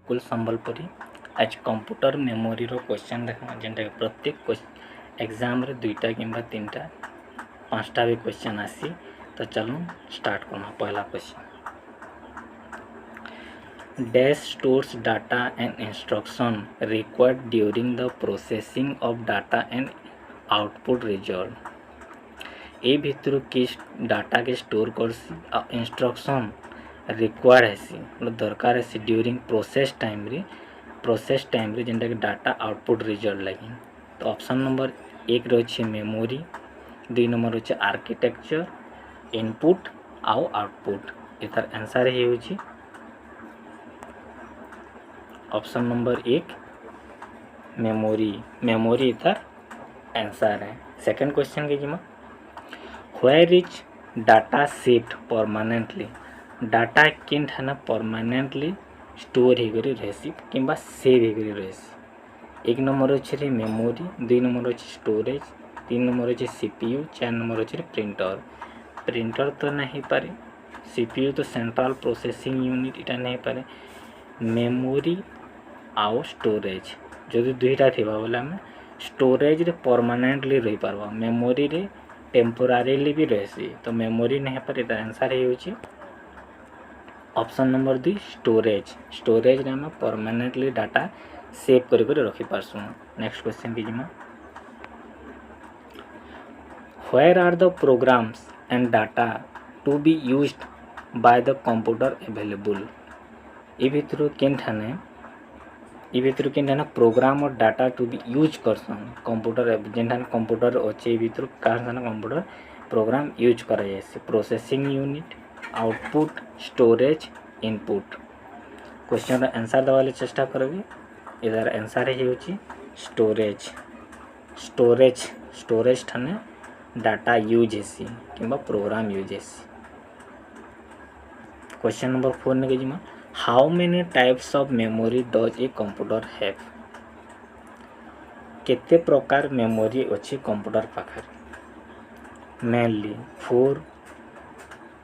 मुकुल संबलपुरी। आज computer memory रो question देखा जेनटा प्रत्येक एग्जाम रे 2टा किंबा 3टा 5टा भी क्वेश्चन आसी। तो चलो स्टार्ट करना। पहला question, dash stores data and instruction required during the processing of data and output result. ए भितर कि डाटा के स्टोर करसी आ इंस्ट्रक्शन रिक्वायर्ड हैसी मतलब दरकार है ड्यूरिंग प्रोसेस टाइम रे जेनटा कि डाटा आउटपुट रिजल्ट लगी। तो ऑप्शन नंबर 1 रही मेमोरी, 2 नंबर रही आर्किटेक्चर, इनपुट आउ आउटपुट। इतार आंसर ही होची ऑप्शन नंबर 1 मेमोरी इतार आंसर है। सेकंड क्वेश्चन के जिमा, where is data saved permanently. Data केन थाना परमानेंटली स्टोर हो करी रहसी किंबा सेव हो करी रहसी। 1 नंबर अच्छे मेमोरी, 2 नंबर अच्छे स्टोरेज, 3 नंबर अच्छे सीपीयू, 4 नंबर अच्छे प्रिंटर तो नहीं पारे, सीपीयू तो सेंट्रल प्रोसेसिंग यूनिट इटा नहीं पारे। मेमोरी आउ स्टोरेज जदि 2टा थिबा बोले आम स्टोरेज रे परमानेंटली रही पारबा, मेमोरी रे टेम्पोरारीली भी रहसी। तो मेमोरी नहीं पारे, तो आंसर ही होची ऑप्शन नंबर 2 स्टोरेज रे आम परमानेंटली डाटा सेव कर रखी पारसु। नेक्स्ट क्वेश्चन की जिमा, where are the programs and data to be used by the computer available. ए भितर केन ठाने प्रोग्राम और डाटा टू बी यूज करसन कंप्यूटर जेन ठाने कंप्यूटर अच्छे भितर कहाँ ठाने कंप्यूटर प्रोग्राम यूज करा जाए। Processing unit, output, storage, input. Question answer देवाले चेष्टा करेंगे। इधर आंसर ही होची स्टोरेज ठाने डाटा यूज हेसी किंबा प्रोग्राम यूज हेसी। क्वेश्चन नंबर 4 ने जिमा, how many types of memory does a computer have. केते प्रकार मेमोरी अच्छी कंप्यूटर पाखर। मेनली 4,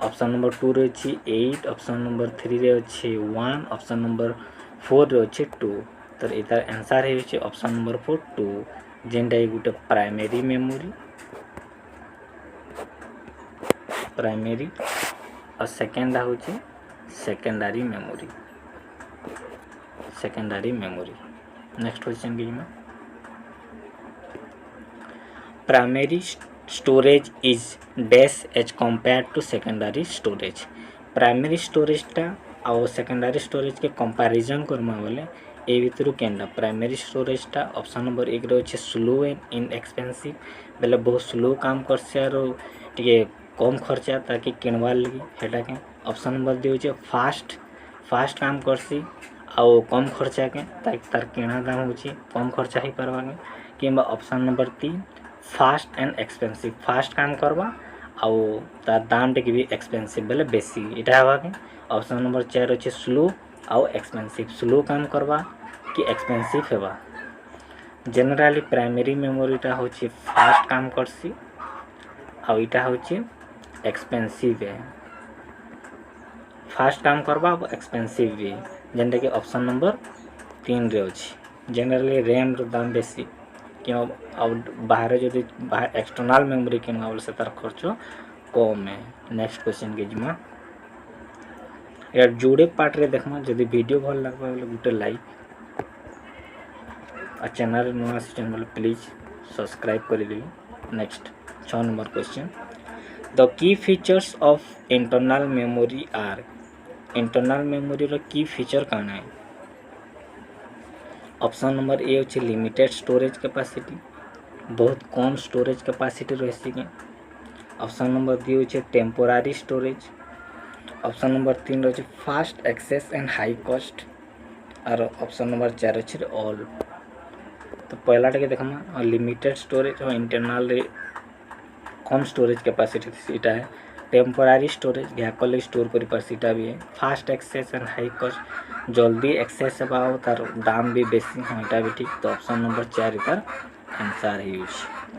ऑप्शन नंबर 2 रही 8, ऑप्शन नंबर 3 रे अच्छे 1, ऑप्शन नंबर 4 रे अच्छे 2। तो इतार आंसर है ऑप्शन नंबर 4 2, जेनटा गोटे प्राइमरी मेमोरी और सेकेंड हूँ सेकेंडरी मेमोरी। नेक्स्ट क्वेश्चन की primary storage is dash as compare to secondary storage. Primary स्टोरेजटा आउ सेकेंडरी स्टोरेज के कंपैरिजन करमा बोले ए भितर केनटा प्राइमरी स्टोरेजटा ऑप्शन नंबर 1 रही स्लो एंड इनएक्सपेंसिव बेले बहुत स्लो काम करसे आरो टिके कम खर्चा ताकि किणवार लगी हेटा के। ऑप्शन नंबर 2 होचे फास्ट काम करसी आउ कम खर्चा के ताकि तार किणा दाम होची कम खर्चा ही पारबा के। किंबा option number 3 fast and expensive, fast काम करबा आउ तार दाम टे भी एक्सपेंसिव बेले बेसी इटा हवा के। ऑप्शन नंबर 4 होचे स्लो आउ एक्सपेंसिव, स्लो काम करबा कि एक्सपेंसिव हेबा। जनरली प्राइमरी मेमोरीटा होची फास्ट काम करसी आउ इटा होची एक्सपेंसिव है, फास्ट काम करबा एक्सपेंसिव भी जेनटा कि ऑप्शन नंबर 3 रे अछि। जनरली रैम रो दाम बेसी क्यों बाहर जो बाहर एक्सटर्नल मेमोरी किनवा बोले से तार खर्च कम है। नेक्स्ट क्वेश्चन के जिमा, यार जोड़े पार्ट रे देखमा जदि वीडियो भल लागबा बोले गुटे लाइक आ चैनल नुआ सिस्टम बोले प्लीज सब्सक्राइब कर देबी। Next 6 number question, the key features of internal memory are. Internal memory रो की फीचर काना है। ऑप्शन नंबर ए होचे लिमिटेड स्टोरेज कैपेसिटी, बहुत कम स्टोरेज कैपेसिटी रहसी के। ऑप्शन नंबर 2 होचे टेम्पोरारी स्टोरेज, ऑप्शन नंबर 3 रही fast access and high cost और ऑप्शन नंबर 4 अच्छे ऑल। तो पहलाटा के देखमा लिमिटेड स्टोरेज और इंटरनल कम स्टोरेज कैपेसिटी इटा है। टेम्पोरारी स्टोरेज घाकल स्टोर कर पार्सीटा भी है। Fast access and high cost जल्दी एक्सेस हेबा तार दाम भी बेसी हाँ इटा भी ठीक। तो ऑप्शन नंबर 4 इतार आंसर है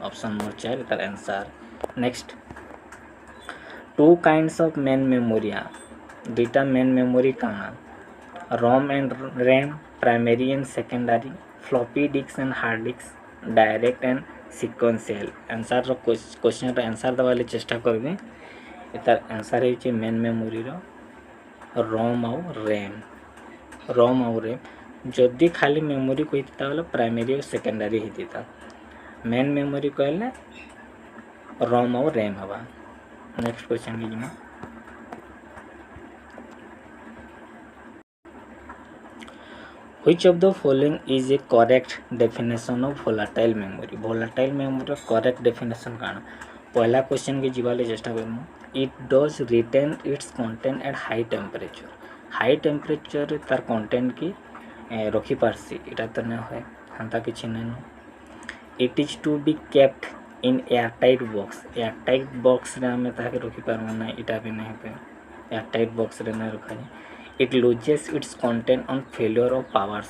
ऑप्शन नंबर 4 इतार answer. Next 2 kinds of main memory, 2टा मेन मेमोरी काना ROM and RAM, primary and secondary, floppy disks and hard disks, direct and sequential. Answer question answer देवाले चेष्टा करबे। तार आंसर है मेन मेमोरी रोम आउ रैम जदि खाली मेमोरी को बोले प्राइमरी और सेकेंडरी होता मेन मेमोरी कहले रोम आउ रैम हवा। नेक्स्ट क्वेश्चन की Which of the following is a correct definition of volatile memory? volatile memory correct definition काना पहला क्वेश्चन के जीवाले चेष्टा करमु। It does retain its content at high temperature. High temperature तार कंटेंट की रखी पारसी इटा तो नहीं है हंता किसी नहीं। It is to be kept in airtight box रे आम ताके रखी पारमु ना इटा भी नहीं पे एयरटाइट बॉक्स रे नहीं रखा जाए। It loses it's content on failure of power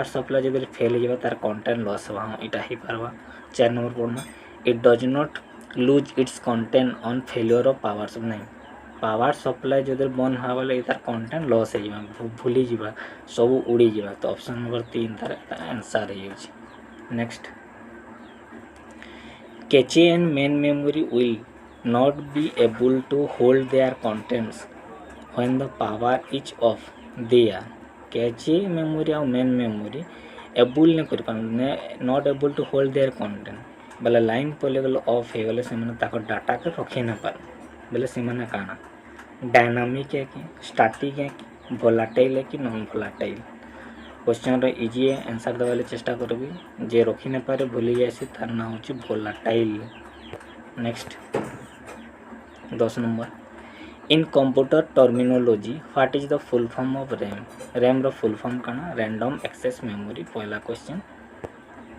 supply जब फेल हो तार कंटेंट लॉस हुआ हाँ इटा ही पारवा। 4 नंबर पढ़ना it does not lose its content on failure of power supply जो बंद हुआ बोले तार कंटेंट लॉस हो भूली जा सब उड़ी जा। तो ऑप्शन नंबर 3 तार आंसर है। Next cache and main memory will not be able to hold their contents when the power is off दिया। कैचे मेमोरी और मेन मेमोरी एबुल नहीं कर not able to hold their content बोले line पड़े गले of हो गले से डाटा के रखी ना पार बोले से काना डायनामिक है कि स्टैटिक है कि वोलाटाइल है कि नॉन वोलाटाइल। क्वेश्चन इजी है आंसर देवाले चेष्टा करबी जे रखी ना पारे भूली जाए तार ना हो volatile. Next 10 number in computer terminology what is the full form of RAM रो फुल फॉर्म काना रैंडम एक्सेस मेमोरी पहला क्वेश्चन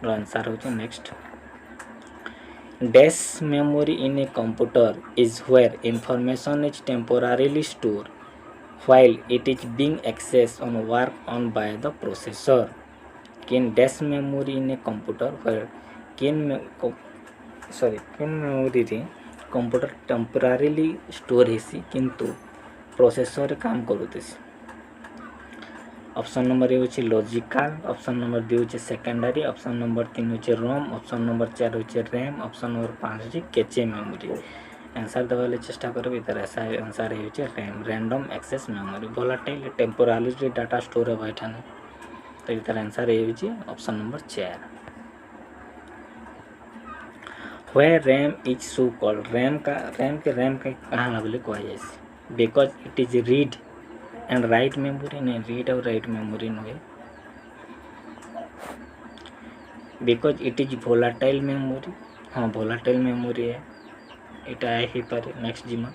रो आंसर हो। Next dash memory in a computer is where information is temporarily stored while it is being accessed or worked on by the processor. Kin dash memory in a computer where kin memory रे computer टेम्पोरारीली store हेसी किंतु processor काम करूथेसी। Option number ए होची logical, option number 2 होची secondary, option number 3 होची रोम, option number 4 होची RAM, option number 5 होची cache memory. Answer देवाले चेष्टा करबे इधर ऐसा आंसर है होची RAM random access memory. Volatile temporarily data store है बैठाने तो इधर आंसर है होची option number 4। Where RAM is so called RAM का कहाँ लगले कहा जाए because it is read and write memory नहीं रीड और राइट मेमोरी नहीं because it is volatile memory हाँ वोलाटाइल मेमोरी है इटा ही पारे। नेक्स्ट जिमा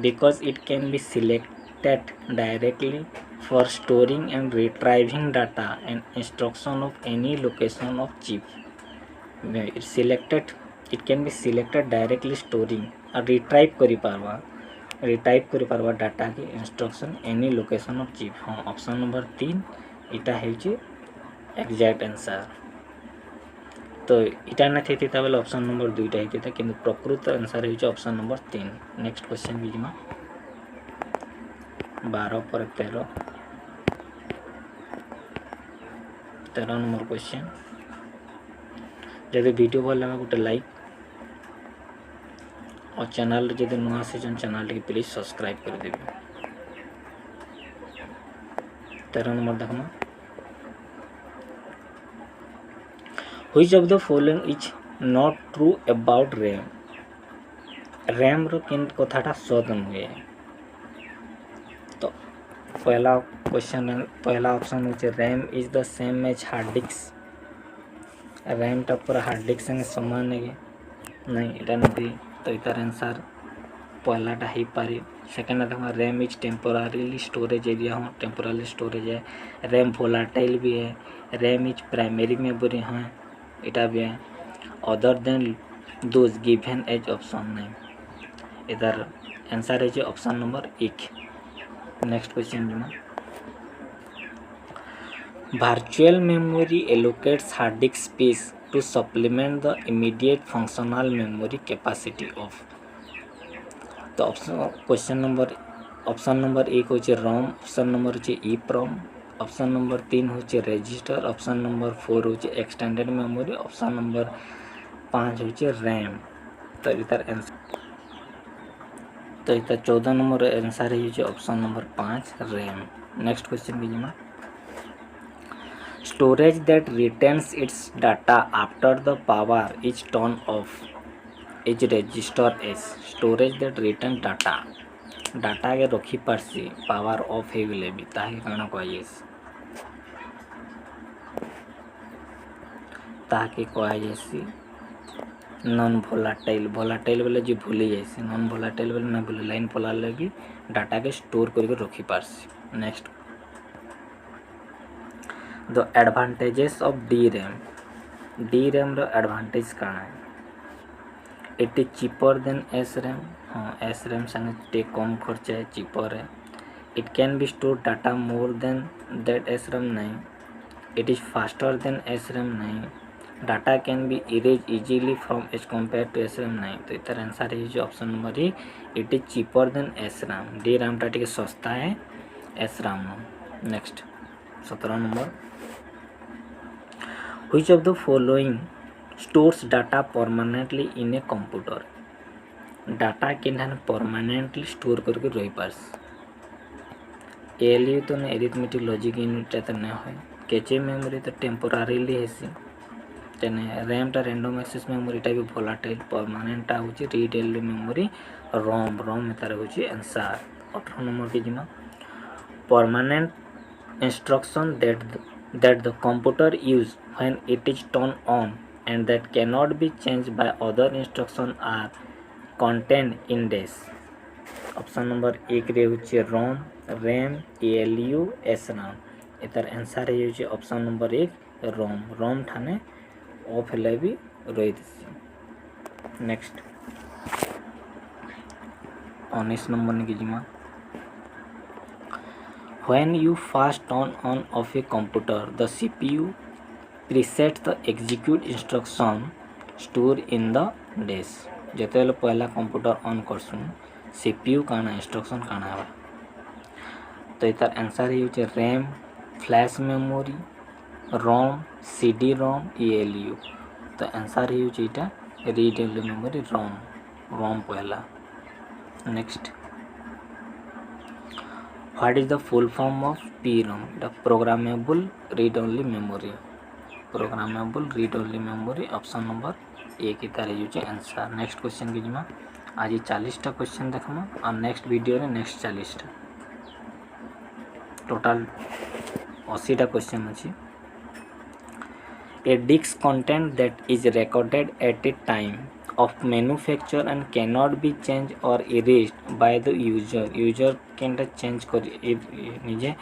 because it can be selected directly for storing and retrieving data and instruction of any location of chip. It can be selected directly storing और retrieve करी Parwa data की instruction any location of chip. हाँ option number 3 इटा है exact answer. तो इटा ना थी बेले ऑप्शन नंबर 2 होता कि प्रकृत आंसर है ऑप्शन नंबर 3। नेक्स्ट क्वेश्चन भी जिमा 12 पर 13 नंबर क्वेश्चन। जब वीडियो भल लगा गोटे लाइक और चैनल जब नुआ से चैनल टी प्लीज सब्सक्राइब कर देवे। 13 नंबर देखना which of the following is not true about RAM रो किन कथाटा सत नुहे। तो पहला क्वेश्चन पहला ऑप्शन हो RAM is the same as hard disk. RAM टा पूरा हार्ड डिस्क संगे समान है नहीं इटा नहीं तो इतार आंसर पहलाटा हो पारे। सेकेंड देखो रैम इज टेम्पोरारीली स्टोरेज एरिया हाँ टेम्पोरारी स्टोरेज है। रैम वोलाटाइल भी है। रैम इज प्राइमरी मेमोरी हाँ इटा भी है। Other than those given as option नहीं इधर आंसर है ऑप्शन नंबर 1। नेक्स्ट क्वेश्चन जो virtual memory allocates hard disk space to supplement the immediate functional memory capacity of। तो option question number option number 1 होचे रोम, ऑप्शन नंबर होचे EPROM, option number 3 होचे register, option number 4 होचे extended memory, option number 5 होचे RAM. तो इधर answer 14 number answer है option number 5 RAM. Next question कीजिए। Storage that retains its data after the power is turn off is register as. Storage that retain data के रखी Parsi power of हो गले भी ताहे काना कहुए ताके कहुए नॉन भोलाटाइल। भोलाटाइल बोले जो भूली जाए, नॉन भोलाटाइल बोले ना भूले लाइन पलाले भी डाटा के स्टोर करके रखी पार्सी। Next the advantages of D RAM. D RAM रो एडवांटेज काना है? It is cheaper than S RAM. हाँ, एस रैम संगे कम खर्चा है, चीपर है। It can be store data more than that S RAM नहीं। It is faster than S RAM नहीं। Data can be erase easily from as compare to S RAM नहीं। तो इतर आंसर है option number A, it is cheaper than S RAM. D RAM टा टिके सस्ता है S RAM. Next 17 number which of the following stores data permanently in a computer. Data के permanently store करके रही पार्स। एलयू तो नहीं, एरिथमेटिक लॉजिक यूनिट तो नहीं है। कैचे मेमोरी तो टेम्पोरारीली हेसी तेने। रैमटा रैंडम एक्सेस मेमोरीटा भी भोलाटाइल। परमानेंटा हूँ रीड एल मेमोरी रोम। रोम तार हूँ आंसर। 18 नंबर के जिमा permanent instruction that the computer use when it is turned on and that cannot be changed by other instruction are contained in dash। Option number 1 रे होचे ROM, RAM, ALU, S RAM. इतर answer है option number 1 ROM. ROM ठाने off हेले भी रही थी। Next 19 number ने कीजिए। When you first turn on of a computer, the CPU presets the execute instruction stored in the dash। जिते पहला कंप्यूटर ऑन करसुँ CPU काना इंस्ट्रक्शन काना है। तो इतर आंसर है रैम, फ्लैश मेमोरी, रोम, CD रोम, एलयू। तो आंसर है इटा रीड ओनली मेमोरी रोम। रोम पहला। Next what is the full form of PROM। Programmable read only memory. Programmable read only memory option number 1 की तरह आंसर। नेक्स्ट क्वेश्चन कीजिए। आज 40टा question देखमा और नेक्स्ट वीडियो रे नेक्स्ट 40टा टोटल 80टा क्वेश्चन अच्छी। A disk content that is recorded at a time of manufacture and cannot be changed or erased by the user। User केनटा चेंज कर निजे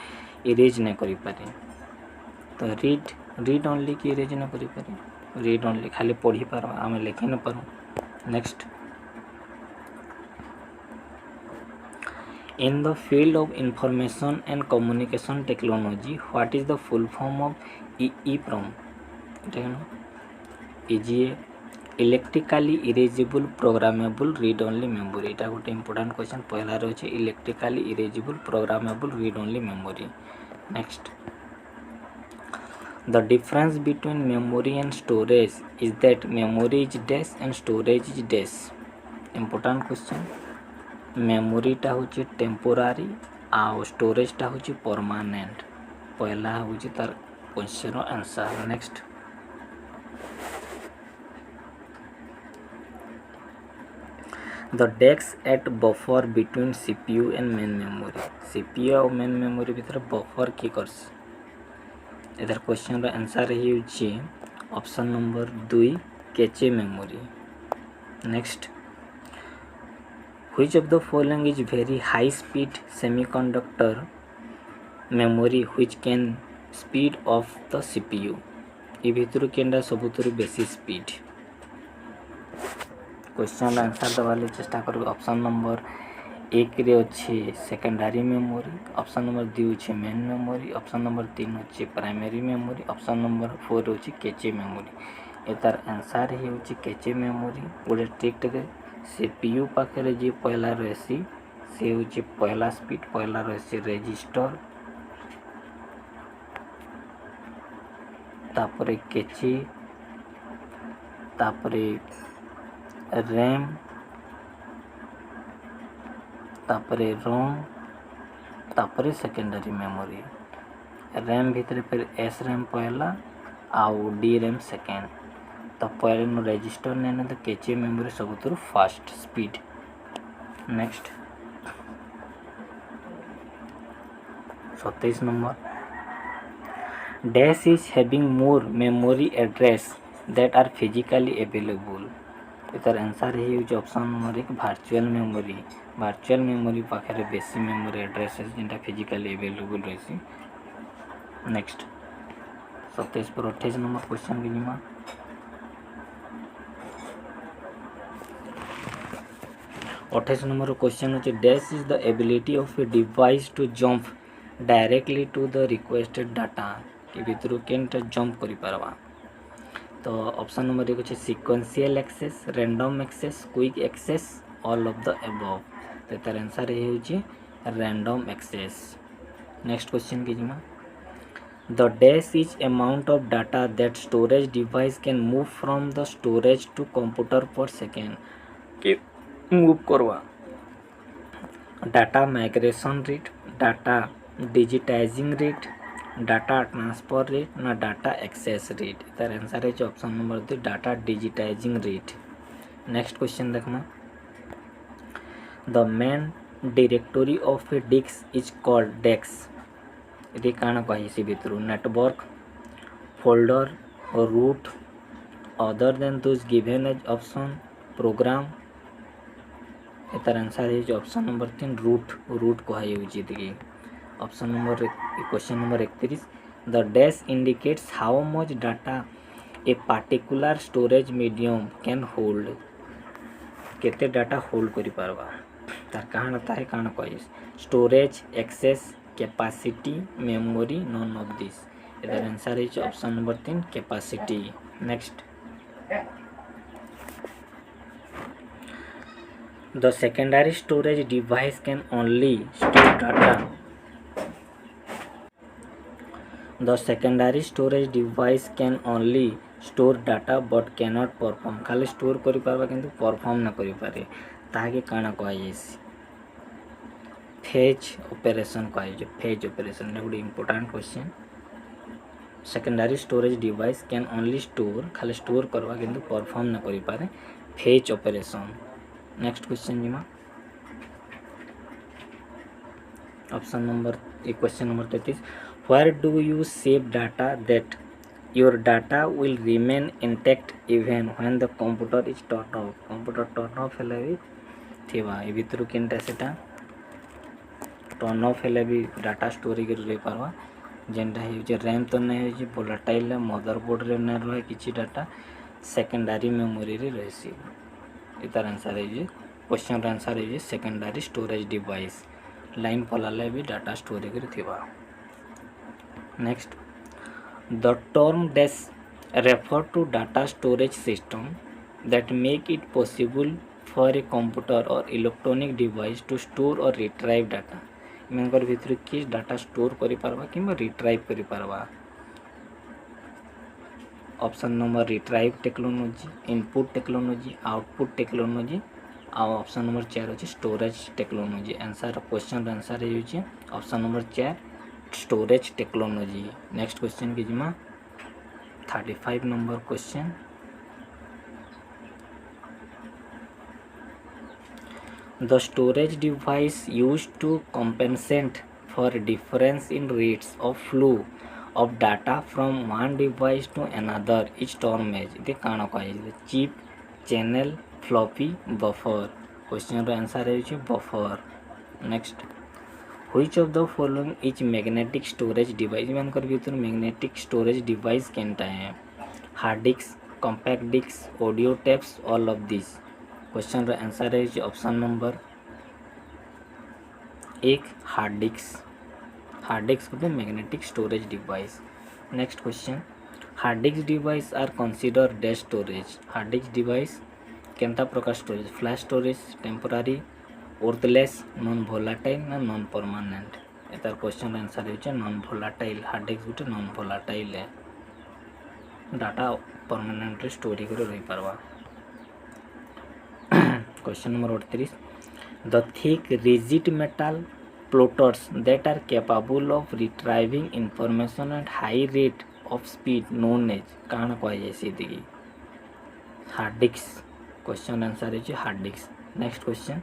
इरेज नहीं करि पारे। तो रीड ओनली की इरेज नहीं करि पारे। रीड ओनली खाली पढ़ी पार आम लिखि न पारूँ। Next in the field of information and communication technology what is the full form of EEPROM। Is a electrically erasable programmable read only memory. यहाँ गोटे इंपोर्टाट क्वेश्चन पहला रही है electrically erasable programmable read only memory. Next the difference between memory and storage is that memory is dash and storage is dash. Important question. मेमोरीटा हूँ temporary आ स्टोरेजटा हूँ परमानेंट। पहला हूँ तार question answer. Next the desk at buffer between CPU and main memory. CPU और main memory भीतर बफर की करस। इधर क्वेश्चन आंसर है option number 2 cache memory. Next which of the following is very high speed semiconductor memory which can speed of the CPU। ये भीतर Canada सबुतु बेसी speed. Question answer देवाले चेष्टा कर। ऑप्शन नंबर 1 रे अच्छे सेकेंडरी मेमोरी, ऑप्शन नंबर 2 अच्छे main memory, option number 3 अच्छे प्राइमरी मेमोरी, ऑप्शन नंबर 4 अच्छे कैचे मेमोरी। एतार आंसर ही कैचे मेमोरी। गोटे ट्रिक CPU पाखे जी पहला रही सी हूँ पहला स्पीड पहला रही रेजिस्टर तापरे केची तापरे रैम तापरे रोम तापरे सेकेंडरी मेमोरी रैम भितर फिर एस रैम पहला आउ डी रैम सेकेंड तो पहले रेजिस्टर ने तो केची मेमोरी सब fast speed. Next 27 number dash is having more memory address that are physically available इतर आंसर है ऑप्शन नंबर 1 वर्चुअल मेमोरी पाखे बेसी मेमोरी एड्रेस जेनटा फिजिकली अवेलेबल रही। नेक्स्ट 27 पर 28 नंबर क्वेश्चन के जिमा 28 नंबर क्वेश्चन होचे dash is the ability of a device to jump directly to the requested data कि भितर केनटा जंप करि पारबा तो ऑप्शन नंबर 1 होचे sequential access random access quick access all of the above तो तार आंसर ये होचे रैंडम एक्सेस। नेक्स्ट क्वेश्चन के जिमा the dash is amount of data that storage device can move from the storage to computer per second कि move करवा data migration rate data digitizing rate data transfer rate ना data access rate तार answer है option number 2 data digitizing rate. Next question देखना the main directory of a disk is called desk ये काना कही भितर network folder root other than those given as option programme तार answer है option number 3 root कहुची देखिए option number question number 31 the dash indicates how much data a particular storage medium can hold केते data hold करि पारबा तार कहां है काना कहि storage access capacity memory none of this इधर आंसर है option number 3 capacity. Next the secondary storage device can only store data the secondary storage device can only store data but cannot perform खाली store करि पारबा किंतु perform ना करि पारे ताके काना कहि फेज ऑपरेशन कहि फेज ऑपरेशन गोटे important question secondary storage device can only store खाली स्टोर करवा किंतु परफॉर्म ना करि पारे फेज ऑपरेशन। नेक्स्ट क्वेश्चन जिमा option number question number 33 where do you save data that your data will remain intact even when the computer is turned off computer turn off हेले भी थिबा ए भितर केनटा सेटा टर्न ऑफ हेले भी data storage कर रे पारवा जेनटा हे रैम तो नहीं हो वोलेटाइल मदरबोर्ड रे न रहे किछि डाटा सेकेंडरी मेमोरी रे रहसी इतार आंसर है क्वेश्चन आंसर है सेकेंडरी स्टोरेज डिवाइस लाइन पलाले भी डाटा स्टोरेज कर थिबा। Next the term dash refer to data storage system that make it possible for a computer or electronic device to store or retrieve data इनकर भितर किस data store करि पारबा किंबा रिट्राइव करि पारबा option number retrieve technology input technology output technology और option number 4 होची storage technology answer question answer है option number 4 storage technology. Next question की जिमा 35 number question the storage device used to compensate for difference in rates of flow of data from one device to another is termed as इते काना कहे chip channel floppy buffer question रो answer है buffer. Next which of the following is magnetic storage device मानकर भीतर magnetic storage device केनटा है hard disk compact disk audio tapes all of this question रो आंसर है ऑप्शन नंबर 1 हार्ड डिस्क को magnetic storage device. Next question hard disk device are consider dash storage hard disk device केनता प्रकार storage flash storage temporary worthless, non volatile ना non permanent. तार question answer होचे non volatile. Hard disk गुटे non volatile है, data permanently स्टोरी कर रही पारवा। Question number 38, the thick rigid metal platters that are capable of retrieving information at high rate of speed known as काण कह जाए हार्ड डिस्क। क्वेश्चन आंसर है hard disk. Next question,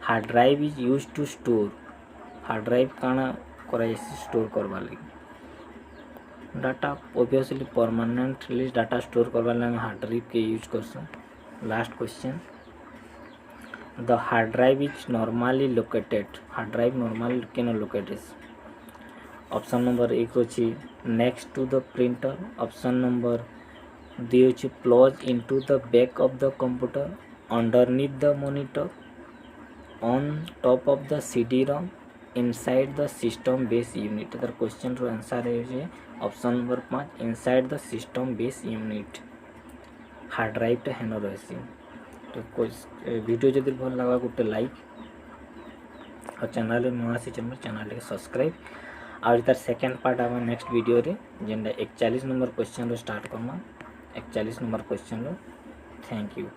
hard drive is use to store. Hard drive काण कर store करवा लगी data, obviously permanently data store करवा लगे हार्ड ड्राइव के यूज करसुँ। Last question, the hard drive is normally located. Hard drive normally केन located? Option number 1 अच्छी next to the printer, option number 2 अच्छी plug into the back of the computer, underneath the monitor, on top of the CD-ROM, inside the system base unit. तर question रो answer है option number 5 inside the system base unit. Hard drive टा हेन रही। तो video जदि भल लगा गोटे लाइक और चैनल नुआ से चैनल के सब्सक्राइब। और तार सेकेंड पार्ट आम नेक्स्ट वीडियो रे जेनटा 41 नंबर क्वेश्चन रो स्टार्ट करमा। 41 नंबर क्वेश्चन रो। Thank you.